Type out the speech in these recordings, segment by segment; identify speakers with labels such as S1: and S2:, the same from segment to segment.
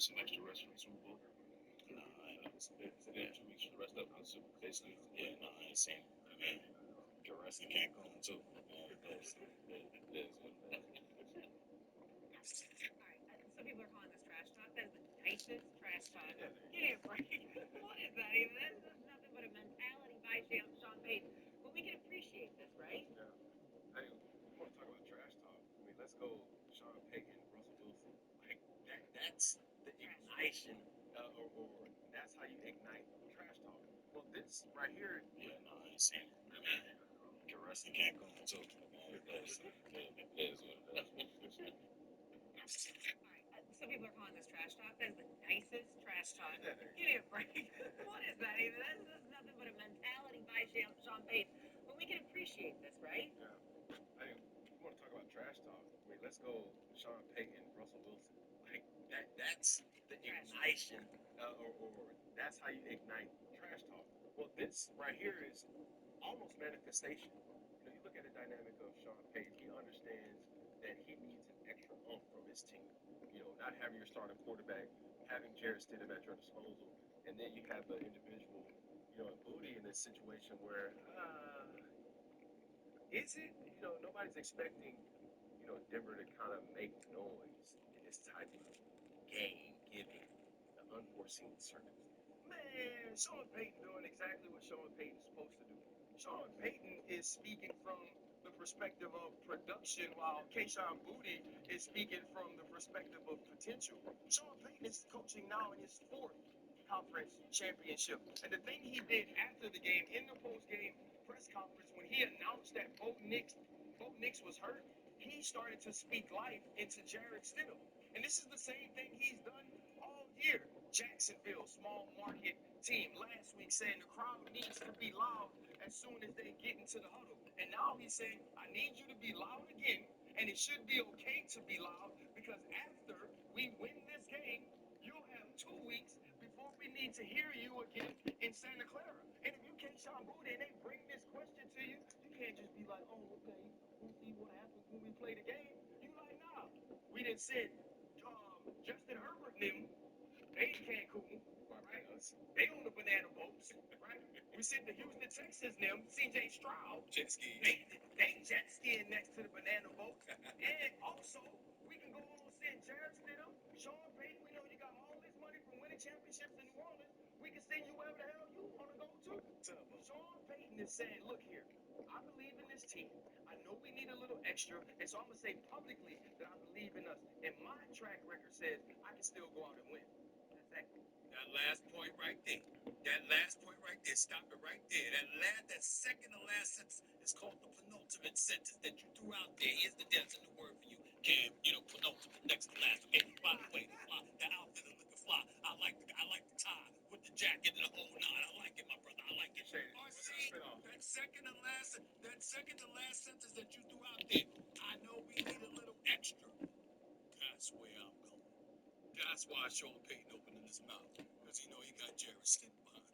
S1: some extra rest from the Super Bowl? Nah, I ain't never seen it. Is it 2 weeks for the rest of the Super? Basically, yeah, no, I ain't seen it. I mean, you can rest in Cancun too. That's, it is what it is.
S2: Some people are calling this trash talk. That is the nicest trash talk. Give me a break. What is that even? This is nothing but a mentality by Sean Payton. But we can appreciate this, right?
S3: Hey, we want to talk about trash talk. I mean, let's go Sean Payton, Russell Wilson. Like, that's the ignition, or that's how you ignite trash talk. Well, this right here,
S1: Yeah, no, I ain't seen it. I mean, you can rest in Cancun too. That's, it is what it is.
S2: Some people are calling this trash talk. That is the nicest trash talk. Give me a break. What is that even? This is nothing but a mentality by Sean Payton. But we can appreciate this, right?
S3: hey, we want to talk about trash talk. I mean, let's go Sean Payton, Russell Wilson. Like, that's the ignition, or that's how you ignite trash talk. Well, this right here is almost manifestation. You know, you look at the dynamic of Sean Payton, he understands that he needs an extra oomph from his team. You know, not having your starting quarterback, having Jarrett Stidham at your disposal, and then you have an individual, you know, in Booty in this situation where, is it? You know, nobody's expecting, you know, Denver to kind of make noise in this type of game, given the unforeseen circumstances. Man, Sean Payton doing exactly what Sean Payton is supposed to do. Sean Payton is speaking from the perspective of production, while Kayshawn Booty is speaking from the perspective of potential. Sean Payton is coaching now in his fourth conference championship. And the thing he did after the game, in the post-game press conference, when he announced that Bo Nix was hurt, he started to speak life into Jarrett Stidham. And this is the same thing he's done all year. Jacksonville, small market team, last week saying the crowd needs to be loud as soon as they get into the huddle. And now he's saying, I need you to be loud again, and it should be okay to be loud because after we win this game, you'll have 2 weeks before we need to hear you again in Santa Clara. And if you can't Sean Booty and they bring this question to you, you can't just be like, oh, okay, we'll see what happens when we play the game. You like, nah. We done said Justin Herbert and them, they in Cancun, right? They on the banana boats, right? We sent the Houston Texans them, CJ Stroud.
S1: Jet ski.
S3: They jet skiing next to the banana boats. And also, we can go on and send Jarrett Stidham, Sean Payton. We know you got all this money from winning championships in New Orleans. We can send you wherever the hell you want to go to. Sean Payton is saying, look here, I believe in this team. I know we need a little extra, and so I'm going to say publicly that I believe in us. And my track record says I can still go out and win. Exactly.
S1: That last point right there. That last point right there. Stop it right there. That second to last sentence is called the penultimate sentence that you threw out there. Here's the definite word for you, Cam. You know, penultimate, next to last. Okay. By the way, the outfit is looking fly. I like the tie with the jacket and the whole nine. I like it, my brother. I like it. RC, that second to last sentence that you threw out there. I know we need a little extra. That's where I'm going. That's why Sean Payton opening his mouth, because he know he got Jerry sitting behind him.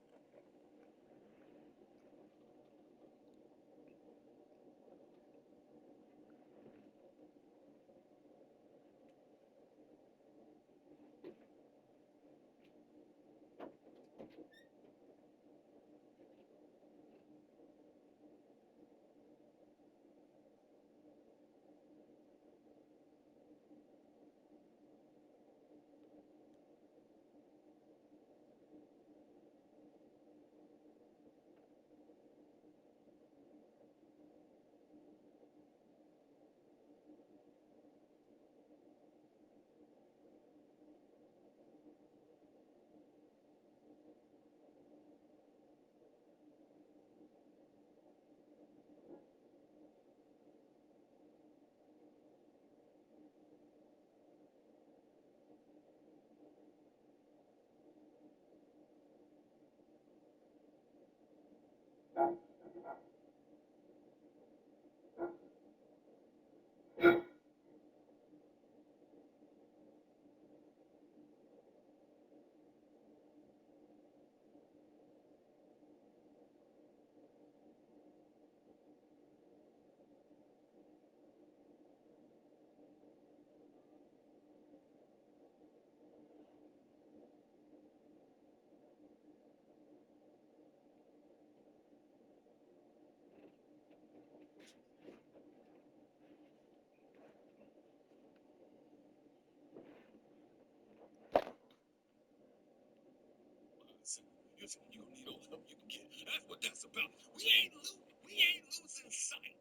S1: You're gonna need all the help you can get. That's what that's about. We ain't losing sight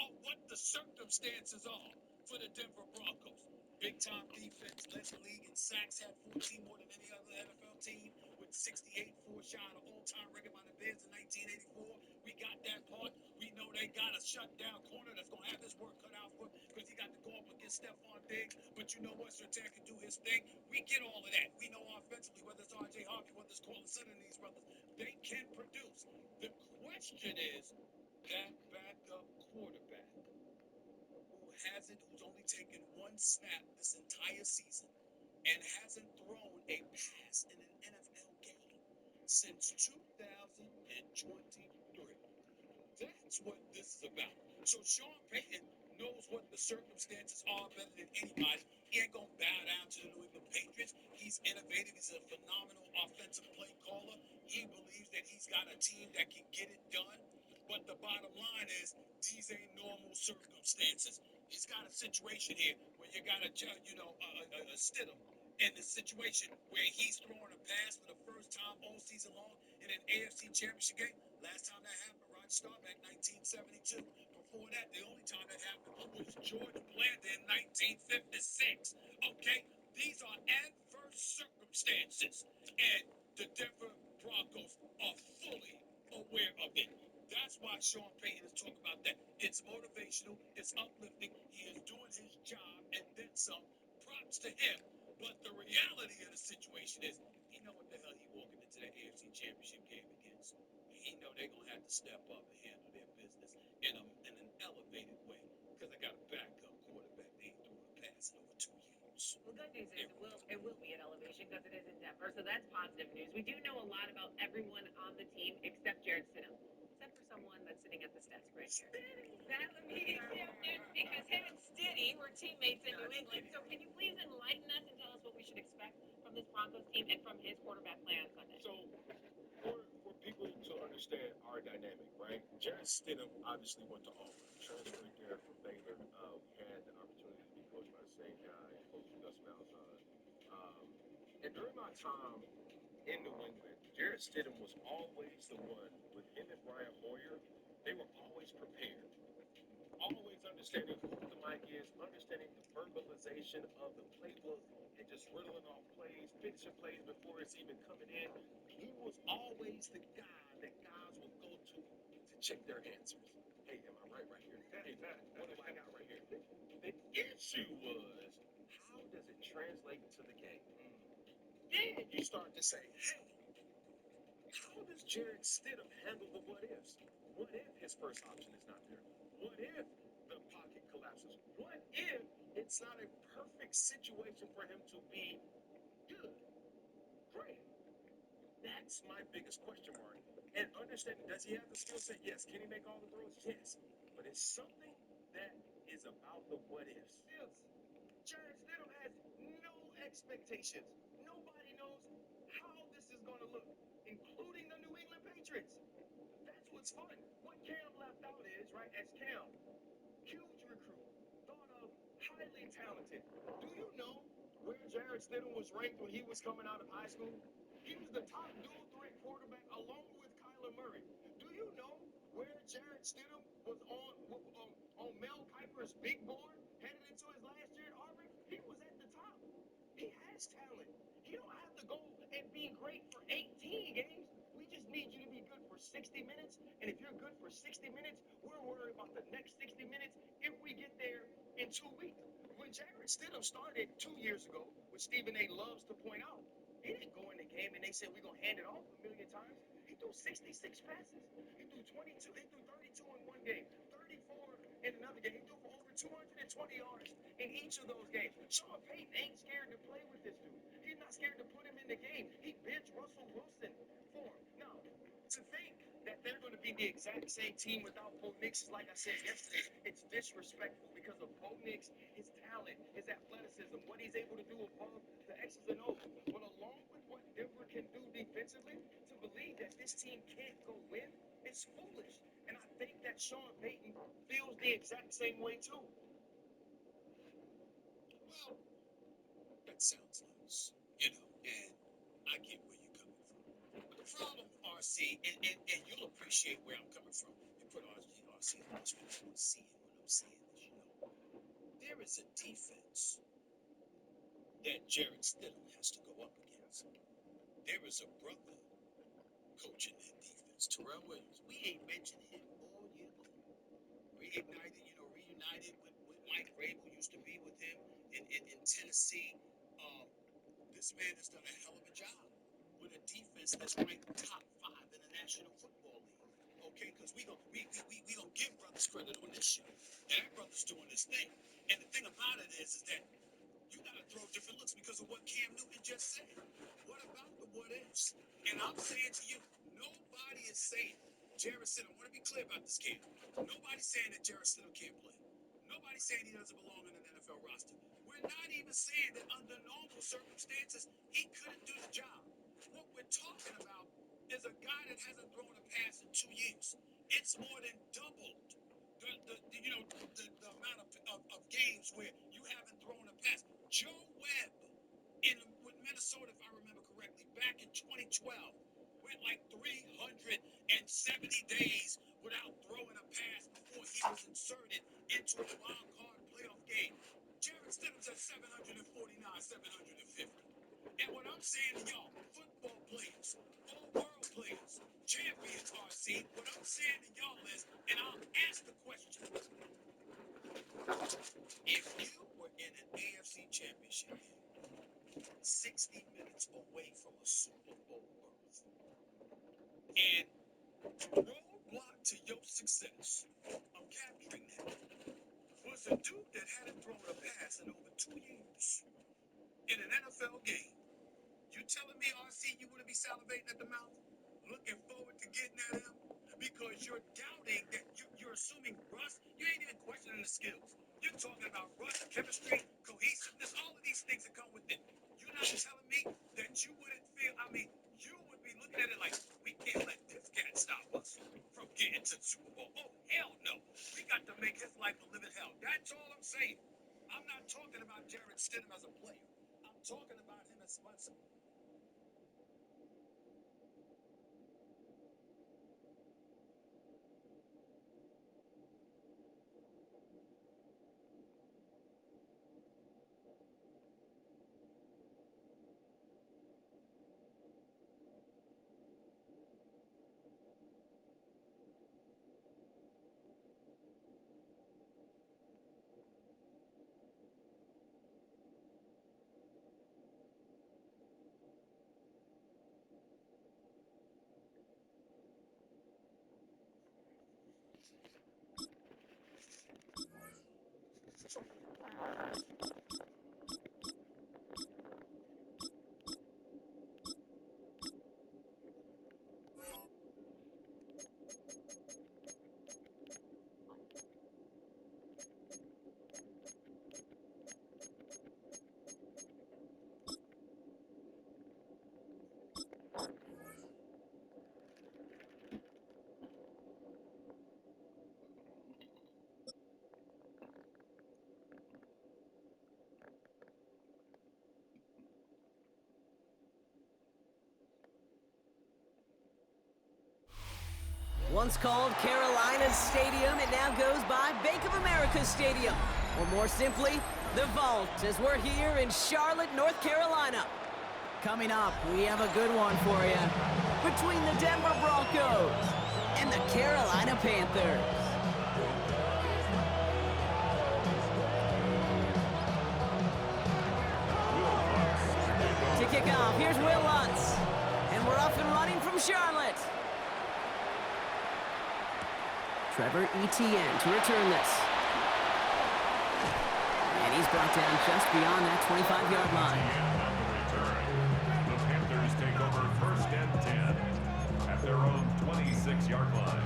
S1: of what the circumstances are for the Denver Broncos. Big time defense, led the league in sacks, had 14 more than any other NFL team, with 68, 4 shy of the all-time record by the Bears in 1984. We got that part. We know they got a shutdown corner that's gonna have his work cut out for, because he got to go up against Stephon Diggs. But you know what? Sertan can do his thing. We get all of that. We know offensively, whether it's R.J. Harvey, whether it's Cortland Sutton and these brothers, they can produce. The question is that backup quarterback who's only taken one snap this entire season and hasn't thrown a pass in an NFL game since 2023. That's what this is about. So Sean Payton knows what the circumstances are better than anybody. He ain't gonna bow down to the New England Patriots. He's innovative. He's a phenomenal offensive play caller. He believes that he's got a team that can get it done. But the bottom line is, these ain't normal circumstances. He's got a situation here where you got a Stidham in the situation where he's throwing a pass for the first time all season long in an AFC Championship game. Last time that happened, Roger Staubach, 1972. Before that, the only time that happened was George Blanda in 1956. Okay, these are adverse circumstances, and the Denver Broncos are fully aware of it. That's why Sean Payton is talking about that. It's motivational, it's uplifting. He is doing his job and then some. Props to him. But the reality of the situation is, he know what the hell he walking into that AFC Championship game against. He know they're gonna have to step up and handle their business in an elevated way. Because I got a backup quarterback. They ain't throwing a pass in over 2 years.
S2: Well, good news is it will be an elevation because it is in Denver, so that's positive news. We do know a lot about everyone on the team except Jared Stidham, except for someone that's sitting at the stats grid here. That would be because him and Stiddy were teammates in New England. So can you please enlighten us and tell us what we should expect from this Broncos team and from his quarterback play on Sunday?
S3: So, for people to understand our dynamic, right? Jared Stidham obviously went to Auburn, transferred there from Baylor. We had the opportunity to be coached by the same guy, Coach Gus Malzahn. And during my time in New England, Jared Stidham was always the one, with him and Brian Hoyer, they were always prepared. Always understanding who the mic is, understanding the verbalization of the playbook, and just riddling off plays, finishing plays before it's even coming in. He was always the guy that guys would go to check their answers. Hey, am I right here? Hey, what do I got right here? The issue was, how does it translate to the game? Then you start to say, hey, how does Jared Stidham handle the what ifs? What if his first option is not there? What if the pocket collapses? What if it's not a perfect situation for him to be good? Great. That's my biggest question mark. And understanding, does he have the skill set? Yes. Can he make all the throws? Yes. But it's something that is about the what ifs. Yes. Jared Stidham has no expectations. Nobody knows how this is going to look, including the New England Patriots. That's what's fun. What Cam left out is, right, as Cam, huge recruit, thought of, highly talented. Do you know where Jared Stidham was ranked when he was coming out of high school? He was the top dual threat quarterback along with Kyler Murray. Do you know where Jared Stidham was on Mel Kiper's big board headed into his last year at Auburn? He was at the top. He has talent. He don't have to go and be great for 18 games. We just need you to be good for 60 minutes. And if you're good for 60 minutes, we're worried about the next 60 minutes if we get there in 2 weeks. When Jared Stidham started 2 years ago, which Stephen A. loves to point out, he didn't go in the game and they said we're going to hand it off a million times. He threw 66 passes. He threw 22. He threw 32 in one game, 34 in another game. He threw for over 220 yards in each of those games. Sean Payton ain't scared to play with this dude. He's not scared to put him in the game. He benched Russell Wilson for him. Now, to think that they're going to be the exact same team without Bo Nix, like I said yesterday, it's disrespectful because of Bo Nix, his talent, his athleticism, what he's able to do above the X's and O's. But along with what Denver can do defensively, to believe that this team can't go win is foolish. And I think that Sean Payton feels the exact same way too.
S1: Well, that sounds nice, and I get where you're coming from. problem, RC, and you'll appreciate where I'm coming from. You put RC on this one, you see it when I'm saying this, you know. There is a defense that Jared Stidham has to go up against. There is a brother coaching that defense, Terrell Williams. We ain't mentioned him all year long. Reunited with Mike Vrabel, used to be with him in Tennessee. This man has done a hell of a job with a defense that's ranked top 5 in the National Football League. Okay, because we don't give brothers credit on this show. And that brother's doing this thing. And the thing about it is that you got to throw different looks because of what Cam Newton just said. What about the what ifs? And I'm saying to you, nobody is saying Jarrett Stidham. I want to be clear about this, Cam. Nobody's saying that Jarrett Stidham can't play. Nobody's saying he doesn't belong in an NFL roster. We're not even saying that under normal circumstances he couldn't do the job. What we're talking about is a guy that hasn't thrown a pass in 2 years. It's more than doubled the amount of games where you haven't thrown a pass. Joe Webb with Minnesota, if I remember correctly, back in 2012, went like 370 days without throwing a pass before he was inserted into a wild card playoff game. Jarrett Stidham's at 749, 750. And what I'm saying to y'all, football players, all-world players, champions, RC, what I'm saying to y'all is, and I'll ask the question, if you were in an AFC championship game, 60 minutes away from a Super Bowl berth, and roadblock to your success, I'm capturing that, was a dude that hadn't thrown a pass in over 2 years in an NFL game. You telling me, RC, you wouldn't be salivating at the mouth, looking forward to getting at him? Because you're doubting that you're assuming rust. You ain't even questioning the skills. You're talking about rust, chemistry, cohesiveness, all of these things that come with it. You're not telling me that you wouldn't feel, you would be looking at it like, we can't let this cat stop us from getting to the Super Bowl. Oh, hell no. We got to make his life a living hell. That's all I'm saying. I'm not talking about Jarrett Stidham as a player. I'm talking about him as much.
S4: Once called Carolina's Stadium, it now goes by Bank of America Stadium. Or more simply, the Vault, as we're here in Charlotte, North Carolina. Coming up, we have a good one for you. Between the Denver Broncos and the Carolina Panthers. To kick off, here's Will Lutz. And we're off and running from Charlotte. Trevor Etienne to return this. And he's brought down just beyond that 25-yard line.
S5: The Panthers take over 1st and 10 at their own 26-yard line.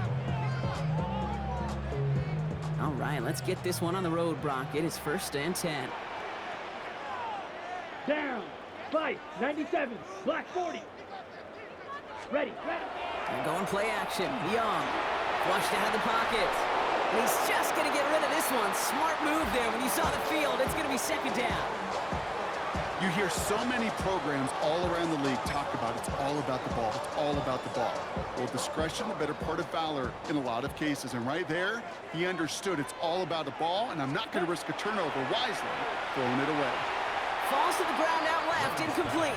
S4: All right, let's get this one on the road, Brock. It is 1st and 10.
S6: Down. Fight. 97. Black 40. Ready.
S4: And going play action. Young. Flushed out of the pocket. And he's just going to get rid of this one. Smart move there. When you saw the field, it's going to be 2nd down.
S7: You hear so many programs all around the league talk about it's all about the ball. It's all about the ball. Well, discretion, the better part of valor in a lot of cases. And right there, he understood it's all about the ball, and I'm not going to risk a turnover wisely, throwing it away.
S4: Falls to the ground out left, incomplete.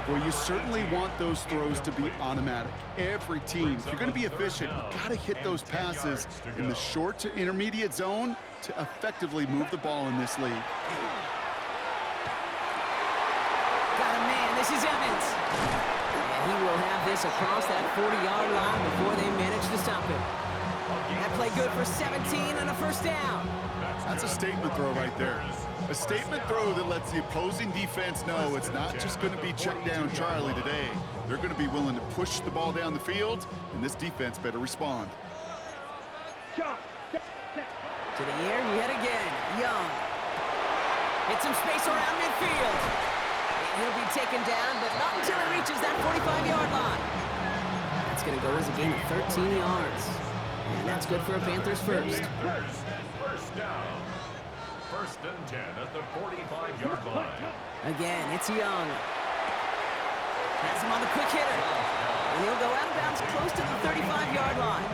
S7: Well, you certainly want those throws to be automatic. Every team, if you're going to be efficient, you've got to hit those passes in the short to intermediate zone to effectively move the ball in this league.
S4: Got a man, this is Evans. And he will have this across that 40-yard line before they manage to stop him. That play good for 17 and a first down.
S7: That's a statement throw right there. A statement throw that lets the opposing defense know it's not just going to be check down Charlie today. They're going to be willing to push the ball down the field, and this defense better respond.
S4: To the air yet again, Young. Hits some space around midfield. He'll be taken down, but not until he reaches that 45-yard line. That's going to go as a gain of 13 yards. And that's good for a Panthers first.
S5: First down. First and 10 at the 45-yard line.
S4: Again, it's Young. Has him on the quick hitter. And he'll go out of bounds close to the 35-yard line.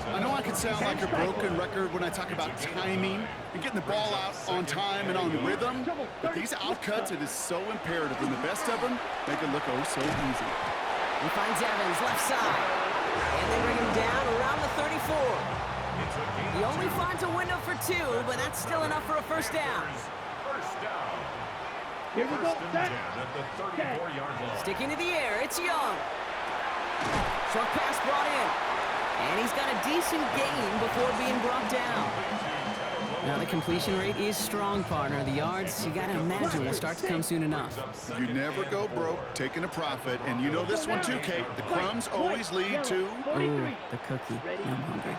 S7: I know I can sound like a broken record when I talk about timing and getting the ball out on time and on rhythm, but these outcuts, it is so imperative, and the best of them make it look oh so easy.
S4: He finds Evans left side, and they bring him down around the 34. He only finds a window for 2, but that's still enough for a first down.
S5: First down.
S6: Here we go.
S5: First and 10 at the 34-yard line.
S4: Sticking to the air, it's Young. Short pass brought in. And he's got a decent gain before being brought down. Now the completion rate is strong, partner. The yards, you got to imagine, will start to come soon enough.
S7: You never go broke taking a profit, and you know this one too, Kate. The crumbs always lead to...
S4: Ooh, the cookie. I'm hungry.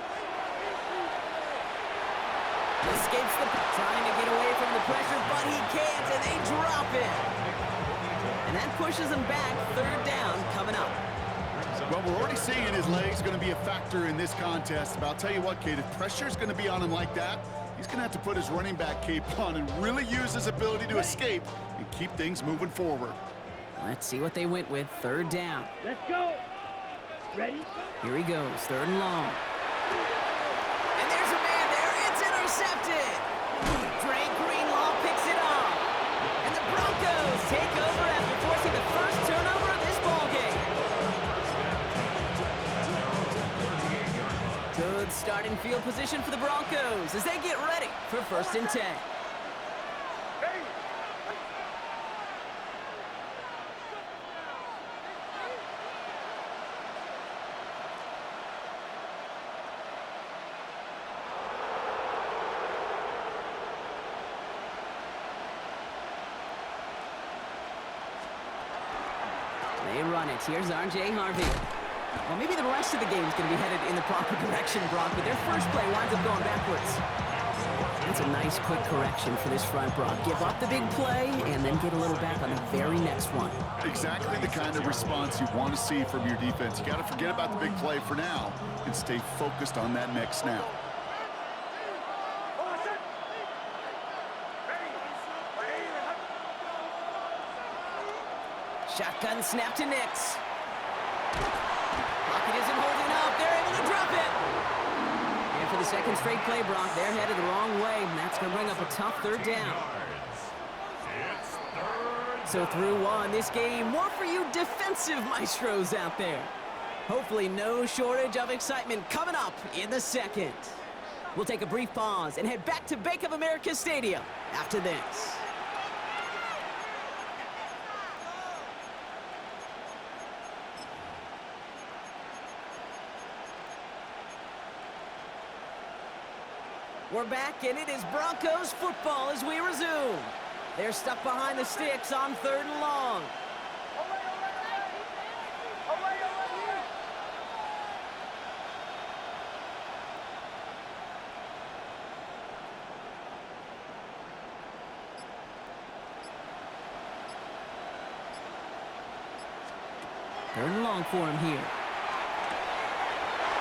S4: Escapes trying to get away from the pressure, but he can't, and they drop it. And that pushes him back. Third down coming up.
S7: Well, we're already seeing his legs going to be a factor in this contest. But I'll tell you what, Kate, if pressure's going to be on him like that, he's going to have to put his running back cape on and really use his ability to escape and keep things moving forward.
S4: Let's see what they went with. Third down.
S6: Let's go. Ready?
S4: Here he goes. Third and long. And there's a man there. It's intercepted. Drake Greenlaw picks it up. And the Broncos take over after forcing the first turnover of this ballgame. Good starting field position for the Broncos as they get ready for first and 10. They run it. Here's R.J. Harvey. Well, maybe the rest of the game is going to be headed in the proper direction, Brock, but their first play winds up going backwards. That's a nice, quick correction for this front, Brock. Give up the big play and then get a little back on the very next one.
S7: Exactly the kind of response you want to see from your defense. You got to forget about the big play for now and stay focused on that next snap.
S4: Shotgun snap to Nix. Pocket isn't holding up. They're able to drop it. And for the second straight play, Brock, they're headed the wrong way. And that's going to bring up a tough third down. So through one, this game, more for you defensive maestros out there. Hopefully no shortage of excitement coming up in the second. We'll take a brief pause and head back to Bank of America Stadium after this. We're back, and it is Broncos football as we resume. They're stuck behind the sticks on third and long. Third and long for him here.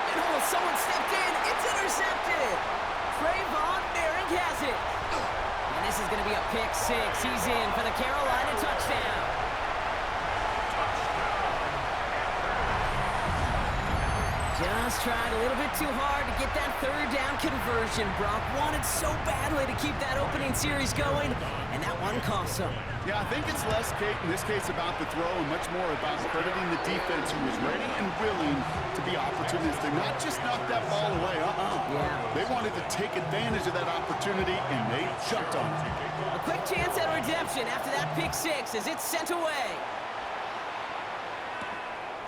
S4: And oh, someone stepped in. It's intercepted. Trayvon Merrick has it. And this is going to be a pick six. He's in for the Carolina touchdown. Just tried a little bit too hard to get that third down conversion. Brock wanted so badly to keep that opening series going, and that one cost him.
S7: Yeah, I think it's less, Kate, in this case about the throw and much more about crediting the defense who was ready and willing to be opportunistic, not just knock that ball away.
S4: Yeah.
S7: They wanted to take advantage of that opportunity, and they jumped on it.
S4: A quick chance at redemption after that pick six as it's sent away.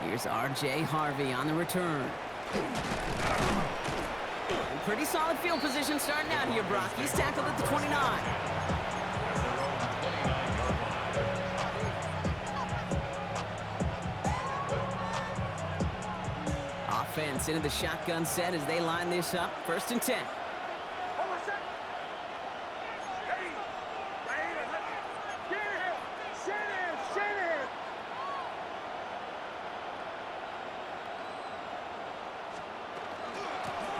S4: Here's R.J. Harvey on the return. Pretty solid field position starting out here, Brock. He's tackled at the 29. Offense into the shotgun set as they line this up. 1st and 10.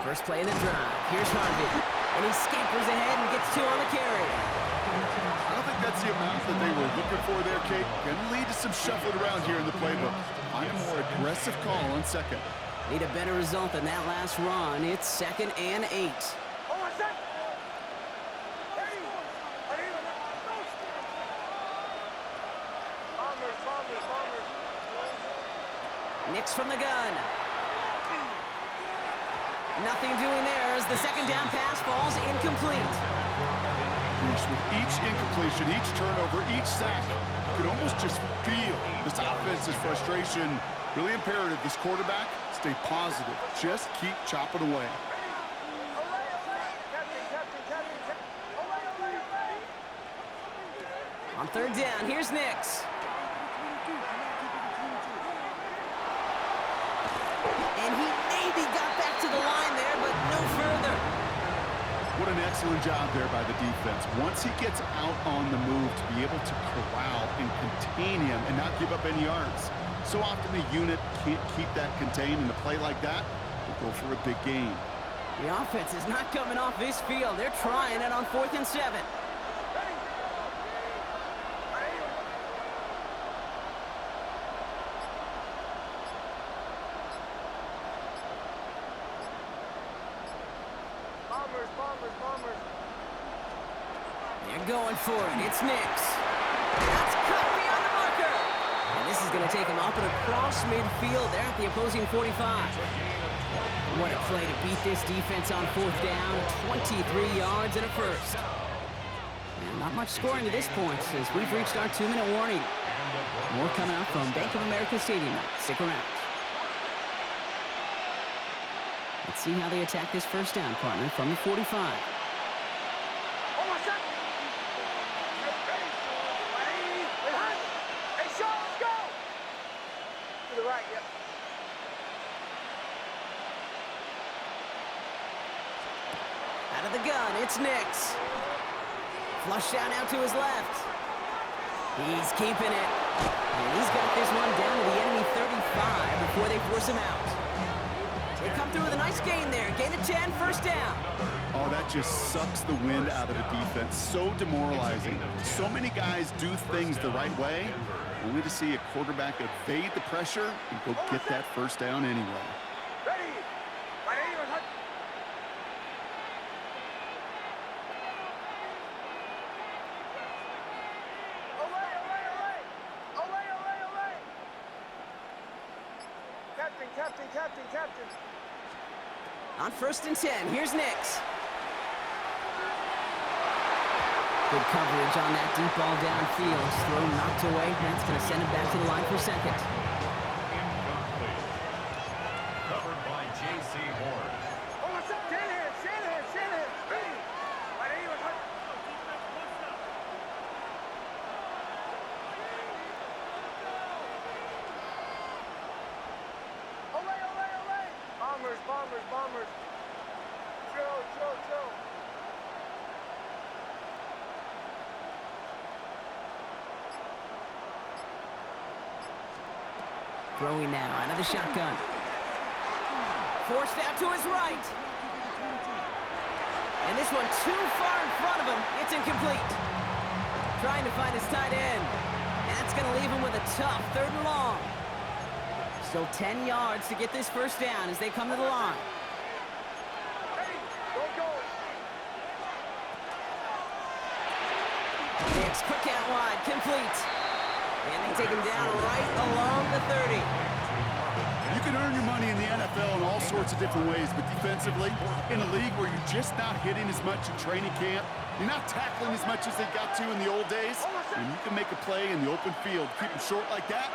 S4: First play of the drive. Here's Harvey. And he scampers ahead and gets 2 on the carry.
S7: I don't think that's the amount that they were looking for there, Kate. Going to lead to some shuffling around here in the playbook. Find a more aggressive call on second.
S4: Need a better result than that last run. It's 2nd and 8. Nix from the gun. Nothing doing there as the second down pass falls incomplete.
S7: With each incompletion, each turnover, each sack, you can almost just feel this offense's frustration. Really imperative, this quarterback, stay positive. Just keep chopping away.
S4: On 3rd down, here's Nix. And he maybe got back to the line there, but no further.
S7: What an excellent job there by the defense. Once he gets out on the move, to be able to corral and contain him and not give up any yards. So often the unit can't keep that contained, and a play like that will go for a big gain.
S4: The offense is not coming off this field. They're trying it on 4th and 7. They're going for it. It's Nix. That's cut beyond the marker. And this is going to take him up and across midfield there at the opposing 45. What a play to beat this defense on 4th down. 23 yards and a first. And not much scoring to this point as we've reached our 2-minute warning. More coming up from Bank of America Stadium. Stick around. Let's see how they attack this first down, partner, from the 45. Out of the gun, it's Nix. Flushed out now to his left. He's keeping it. And he's got this one down to the enemy 35 before they force him out. They come through with a nice gain there. Gain of 10, 1st down.
S7: Oh, that just sucks the wind out of the defense. So demoralizing. So many guys do things the right way, only to see a quarterback evade the pressure and go get that 1st down anyway.
S3: Captain.
S4: On 1st and 10, here's Nix. Good coverage on that deep ball downfield. Throw knocked away. That's going to send him back to the line for 2nd.
S5: Incomplete. Covered by J.C. Horn.
S3: Bombers. Joe.
S4: Throwing now out of the shotgun. Forced out to his right. And this one too far in front of him. It's incomplete. Trying to find his tight end. And that's going to leave him with a tough 3rd and long. Still 10 yards to get this first down as they come to the line. It's quick out wide, complete. And they take him down right along the 30.
S7: You can earn your money in the NFL in all sorts of different ways, but defensively, in a league where you're just not hitting as much in training camp, you're not tackling as much as they got to in the old days, and you can make a play in the open field, keep them short like that,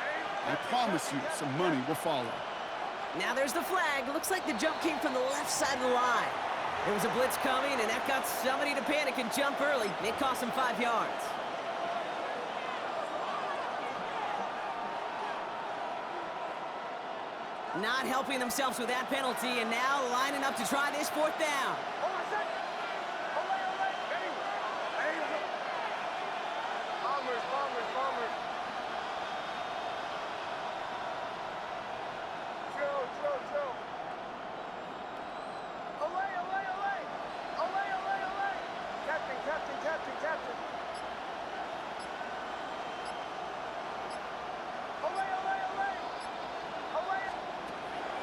S7: I promise you some money will follow.
S4: Now there's the flag. Looks like the jump came from the left side of the line. There was a blitz coming, and that got somebody to panic and jump early. It cost him 5 yards. Not helping themselves with that penalty, and now lining up to try this 4th down.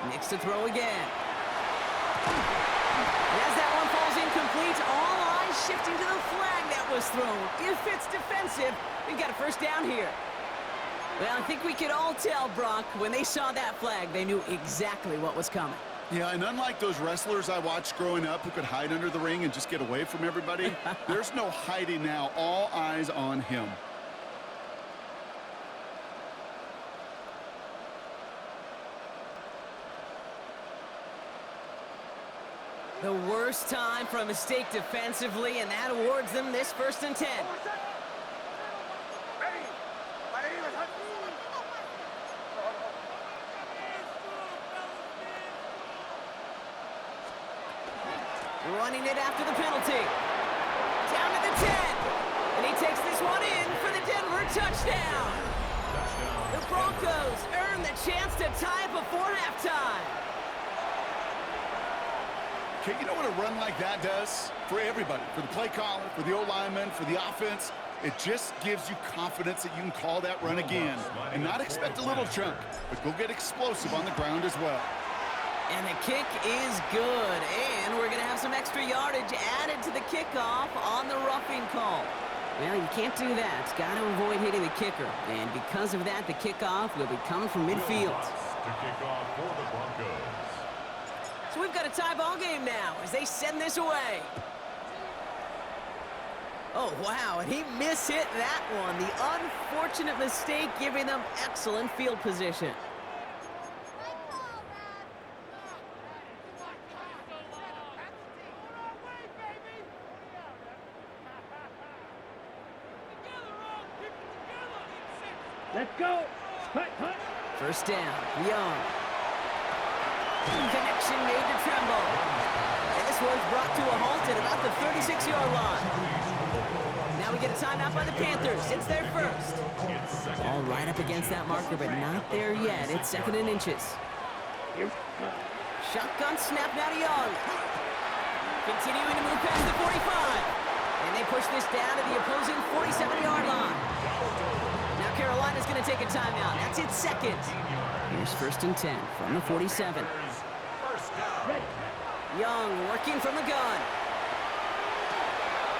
S4: Next to throw again. As that one falls incomplete, all eyes shifting to the flag that was thrown. If it's defensive, we've got a first down here. Well, I think we could all tell, Brock, when they saw that flag, they knew exactly what was coming.
S7: Yeah, and unlike those wrestlers I watched growing up who could hide under the ring and just get away from everybody, there's no hiding now. All eyes on him.
S4: The worst time for a mistake defensively, and that awards them this 1st and 10. Running it after the penalty. Down to the 10. And he takes this one in for the Denver touchdown. The Broncos earn the chance to tie up before halftime.
S7: Okay, you know what a run like that does? For everybody, for the play caller, for the O-lineman, for the offense, it just gives you confidence that you can call that run again. And not expect a little chunk, but go get explosive on the ground as well.
S4: And the kick is good, and we're going to have some extra yardage added to the kickoff on the roughing call. Well, you can't do that. Got to avoid hitting the kicker. And because of that, the kickoff will be coming from midfield.
S5: To kick off for the Broncos.
S4: So we've got a tie ball game now as they send this away. Oh, wow, and he mishit that one. The unfortunate mistake giving them excellent field position.
S6: Let's go. Hut, hut.
S4: First down, Young. Connection made to Tremble. And this one's brought to a halt at about the 36-yard line. Now we get a timeout by the Panthers. It's their first. Ball right up against that marker, but not there yet. It's 2nd and inches. Shotgun snap now to Young. Continuing to move past the 45. And they push this down to the opposing 47-yard line. Now Carolina's going to take a timeout. That's its 2nd. Here's 1st and 10 from the 47. Young working from the gun.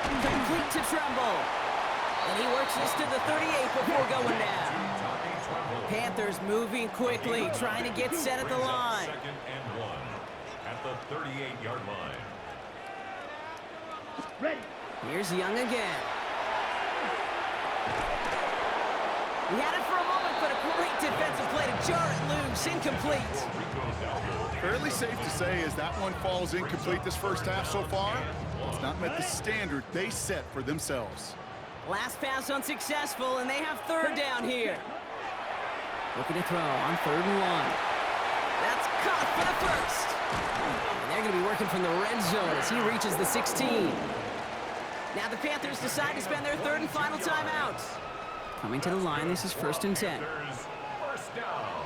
S4: Complete to Tremble. And he works this to the 38 before going down. Panthers moving quickly, trying to get set at the line.
S5: 2nd and 1 at the 38-yard line.
S6: Ready.
S4: Here's Young again. He had it for a moment, but a great defensive play to jar it loose. Incomplete.
S7: Fairly safe to say as that one falls incomplete this first half so far, it's not met the standard they set for themselves.
S4: Last pass unsuccessful, and they have 3rd down here. Looking to throw on 3rd and 1. That's caught for the first. And they're going to be working from the red zone as he reaches the 16. Now the Panthers decide to spend their 3rd and final timeout. Coming to the line, this is 1st and 10.
S5: First down.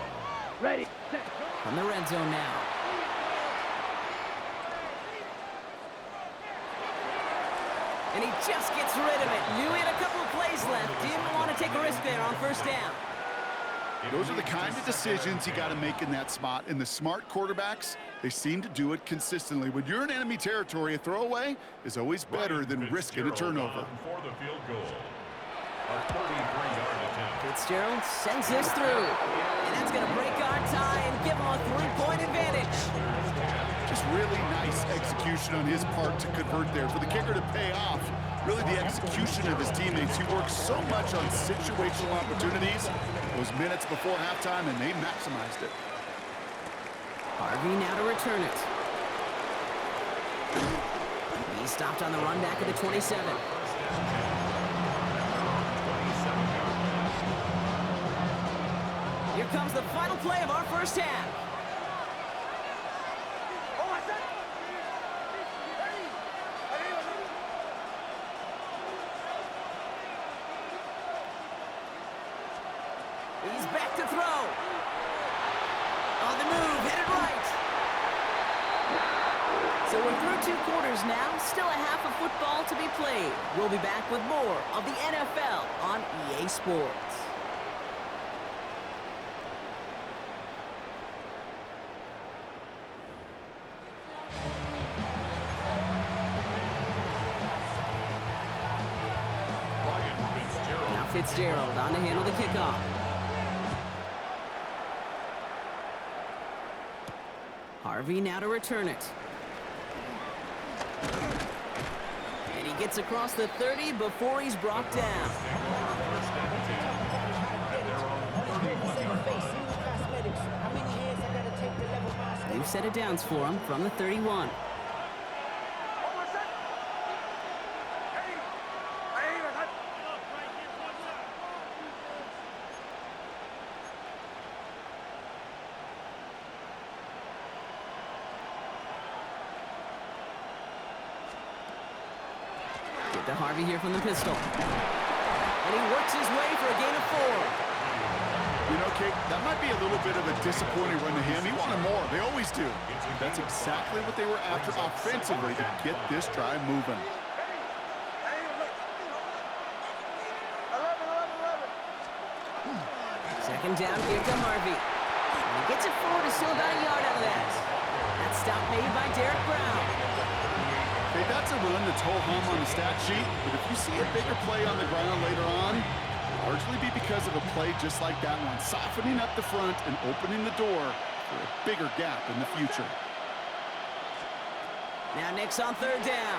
S6: Ready.
S4: From the red zone now. And he just gets rid of it. Knew he had a couple of plays left. Didn't want to take a risk there on first down.
S7: Those are the kind of decisions you got to make in that spot. And the smart quarterbacks, they seem to do it consistently. When you're in enemy territory, a throwaway is always better than risking a turnover.
S5: For the field goal. A 33-yard attempt.
S4: Fitzgerald sends this through. And that's going to break our tie and give him a 3-point advantage.
S7: Just really nice execution on his part to convert there. For the kicker to pay off, really the execution of his teammates. He works so much on situational opportunities those minutes before halftime, and they maximized it.
S4: Harvey now to return it. He stopped on the run back of the 27. Here comes the final play of our first half. He's back to throw. On the move, headed right. So we're through 2 quarters now. Still a half of football to be played. We'll be back with more of the NFL on EA Sports. Now Fitzgerald on to handle the kickoff. Harvey now to return it. And he gets across the 30 before he's brought down. New set of downs for him from the 31. To Harvey here from the pistol. And he works his way for a gain of 4.
S7: You know, Kate, that might be a little bit of a disappointing run to him. He wanted more. They always do. That's exactly what they were after offensively to get this drive moving.
S4: Second down, give to Harvey. And he gets it forward to still about a yard out of that. That stop made by Derek Brown.
S7: Okay, that's a run that's ho-hum on the stat sheet, but if you see a bigger play on the ground later on, largely be because of a play just like that one, softening up the front and opening the door for a bigger gap in the future.
S4: Now Nick's on third down.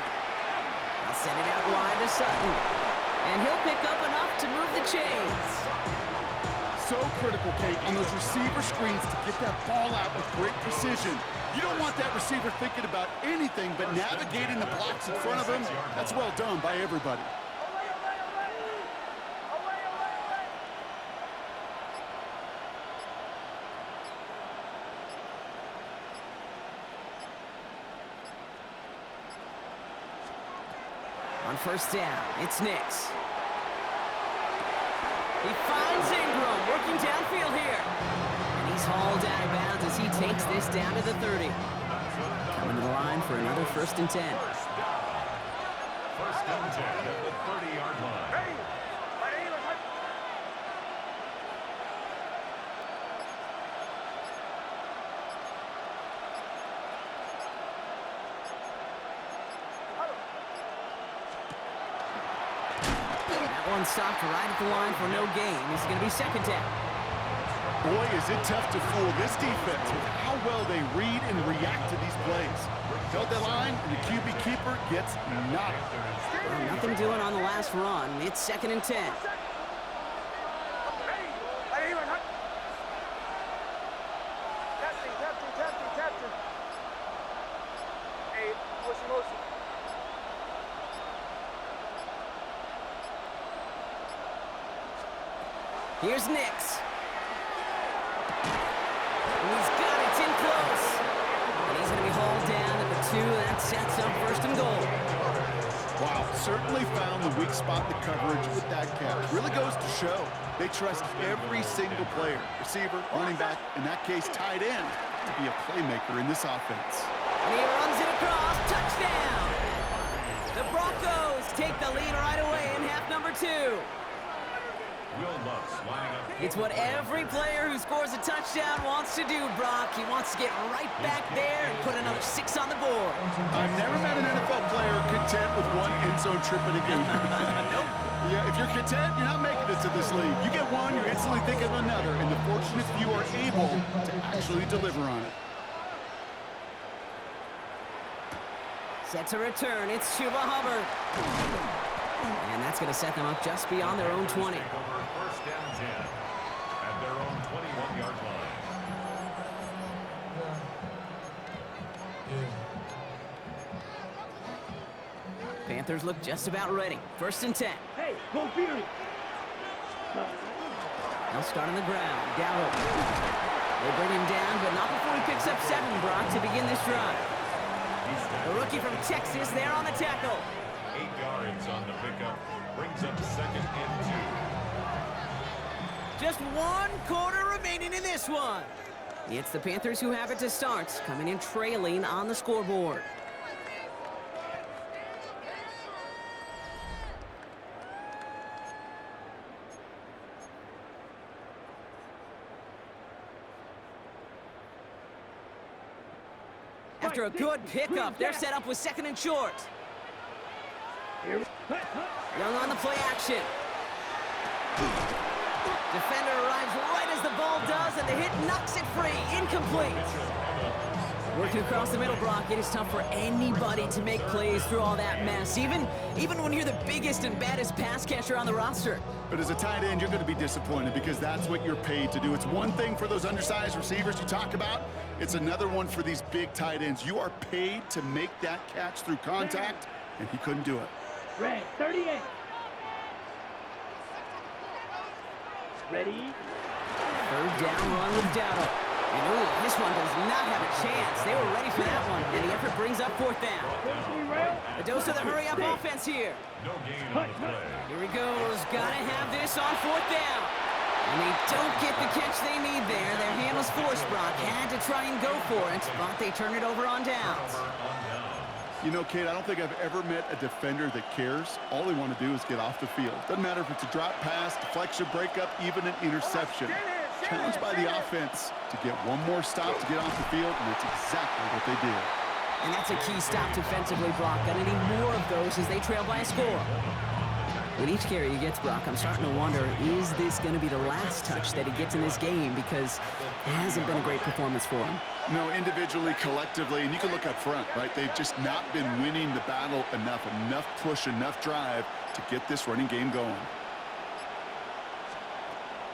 S4: I'll send it out wide to Sutton. And he'll pick up enough to move the chains.
S7: So critical, Kate, on those receiver screens to get that ball out with great precision. You don't want that receiver thinking about anything but navigating the blocks in front of him. That's well done by everybody.
S4: On first down, it's Nix. He finds Ingram working downfield here. And he's hauled out of bounds as he takes this down to the 30. Coming to the line for another 1st and 10.
S5: First and 10 at the 30-yard line.
S4: One stopped right at the line for no gain. It's going to be second down.
S7: Boy, is it tough to fool this defense with how well they read and react to these plays. Held that line, and the QB keeper gets knocked.
S4: Well, nothing doing on the last run. It's 2nd and 10. Here's Nix. And he's got it. It's in close. And he's going to be hauled down at the 2. That sets up 1st and goal.
S7: Wow, certainly found the weak spot in the coverage with that catch. Really goes to show they trust every single player, receiver, running back, in that case tight end, to be a playmaker in this offense.
S4: And he runs it across. Touchdown! The Broncos take the lead right away in half number 2. It's what every player who scores a touchdown wants to do, Brock. He wants to get right back there and put another 6 on the board.
S7: I've never met an NFL player content with one end zone trip in a game.
S4: Nope.
S7: Yeah, if you're content, you're not making it to this league. You get one, you're instantly thinking of another, and the fortunate few are able to actually deliver on it.
S4: Set to return, it's Chuba Hubbard. And that's going to set them up just beyond their own 20.
S5: First and 10 at their own 21-yard line.
S4: Panthers look just about ready. First and 10.
S6: Hey, go Fury.
S4: They'll start on the ground. Gallup. They bring him down, but not before he picks up 7, Brock, to begin this drive. The rookie from Texas there on the tackle.
S5: 8 yards on the pickup. Brings up second and 2.
S4: Just 1 quarter remaining in this one. It's the Panthers who have it to start, coming in trailing on the scoreboard. After a good pickup, they're set up with 2nd and short. Young on the play action. Defender arrives right as the ball does, and the hit knocks it free. Incomplete. Working across the middle, Brock, it is tough for anybody to make plays through all that mess, even when you're the biggest and baddest pass catcher on the roster.
S7: But as a tight end, you're going to be disappointed because that's what you're paid to do. It's one thing for those undersized receivers you talk about. It's another one for these big tight ends. You are paid to make that catch through contact, and he couldn't do it.
S6: Red, 38. Ready?
S4: Third down run with Dowdle. And ooh, this one does not have a chance. They were ready for that one, and the effort brings up 4th down. A dose of the hurry-up offense here.
S5: No gain on the play.
S4: Here he goes. Gotta have this on 4th down. And they don't get the catch they need there. Their hand was forced, Brock. Had to try and go for it, but they turn it over on downs.
S7: You know, Kate, I don't think I've ever met a defender that cares. All they want to do is get off the field. Doesn't matter if it's a drop pass, deflection, breakup, even an interception. Challenged by the offense to get one more stop to get off the field, and that's exactly what they did.
S4: And that's a key stop defensively, Brock. Gonna need more of those as they trail by a score. With each carry he gets, Brock, I'm starting to wonder, is this going to be the last touch that he gets in this game? Because it hasn't been a great performance for him.
S7: No, individually, collectively, and you can look up front, right? They've just not been winning the battle enough push, enough drive to get this running game going.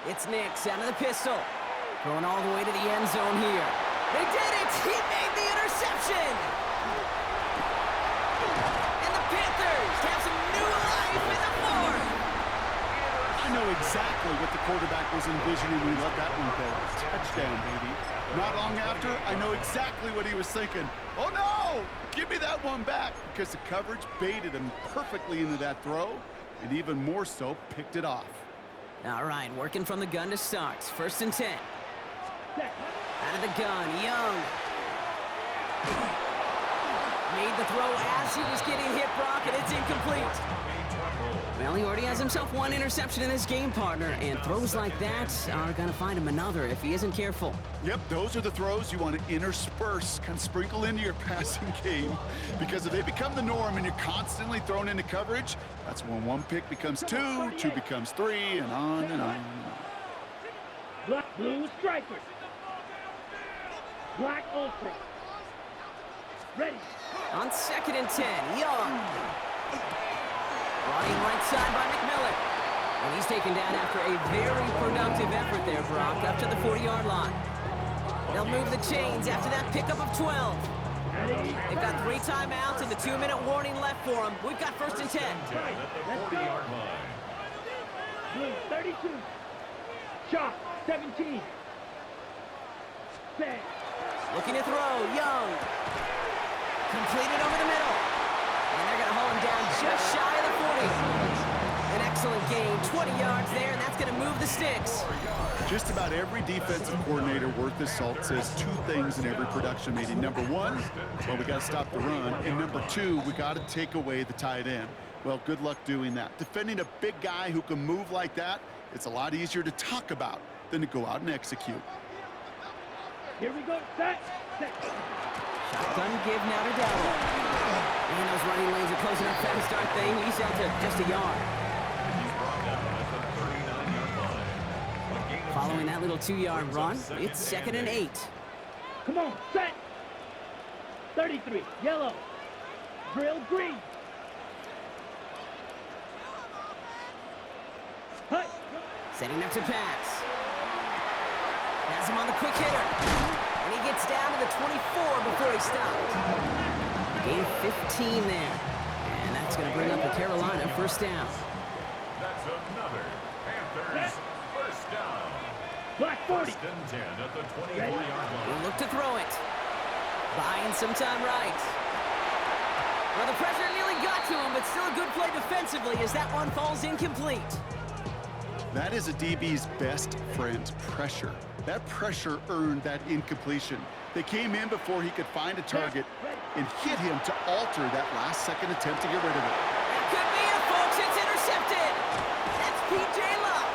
S4: It's Nix out of the pistol. Going all the way to the end zone here. They did it! He made the interception! And the Panthers have some new life in the fourth!
S7: I know exactly what the quarterback was envisioning when he let that one go. Touchdown, baby. Not long after, I know exactly what he was thinking. Oh, no! Give me that one back! Because the coverage baited him perfectly into that throw, and even more so, picked it off.
S4: All right, working from the gun to start. 1st and 10. Out of the gun, Young. Made the throw as he was getting hit, Brock, and it's incomplete. Well, he already has himself 1 interception in his game, partner, and throws like that are going to find him another if he isn't careful.
S7: Yep, those are the throws you want to intersperse, kind of sprinkle into your passing game, because if they become the norm and you're constantly thrown into coverage, that's when 1 pick becomes 2, 2 becomes 3, and on and on and on.
S6: Black, blue, strikers. Black, ultra. Ready.
S4: On 2nd and 10, Young. Running right side by McMillan. And he's taken down after a very productive effort there, Brock, up to the 40-yard line. They'll move the chains after that pickup of 12. They've got 3 timeouts and the 2-minute warning left for them. We've got 1st and 10.
S6: Let's go. Blue, 32. Chalk, 17. Set.
S4: Looking to throw, Young. Completed over the middle. And they're going to haul him down just shy of the 40. An excellent gain, 20 yards there, and that's going to move the sticks.
S7: Just about every defensive coordinator worth his salt says 2 things in every production meeting. Number 1, well, we got to stop the run. And number 2, we got to take away the tight end. Well, good luck doing that. Defending a big guy who can move like that, it's a lot easier to talk about than to go out and execute.
S6: Here we go. Set.
S4: Shotgun give now to Dallas. And those running lanes are closing up fast, aren't they? He's out to just a yard.
S5: He's brought down at the 39-yard line. A gain of
S4: Following
S5: 2
S4: that little 2-yard
S5: brings
S4: run,
S5: up
S4: it's second and 8.
S6: Come on. Set. 33. Yellow. Drill green. Hut.
S4: Setting up to pass. Has him on the quick hitter. And he gets down to the 24 before he stopped. Gain of 15 there. And that's going to bring up the Carolina first down.
S5: That's another Panthers first down.
S6: Black 40.
S5: First and 10 at the 24-yard line.
S4: He'll look to throw it. Buying some time right. Well, the pressure nearly got to him, but still a good play defensively as that one falls incomplete.
S7: That is a DB's best friend, pressure. That pressure earned that incompletion. They came in before he could find a target and hit him to alter that last-second attempt to get rid of it.
S4: That could be it, folks. It's intercepted. That's P.J. Love.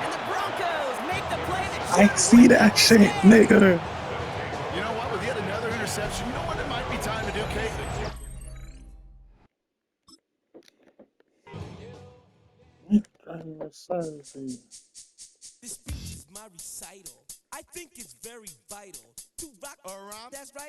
S4: And the Broncos make the play that
S8: I see that shit, nigga.
S7: You know what? With yet another interception, you know what it might be time to do, Kate?
S9: This speech is my recital. I think it's very vital to rock around. That's right.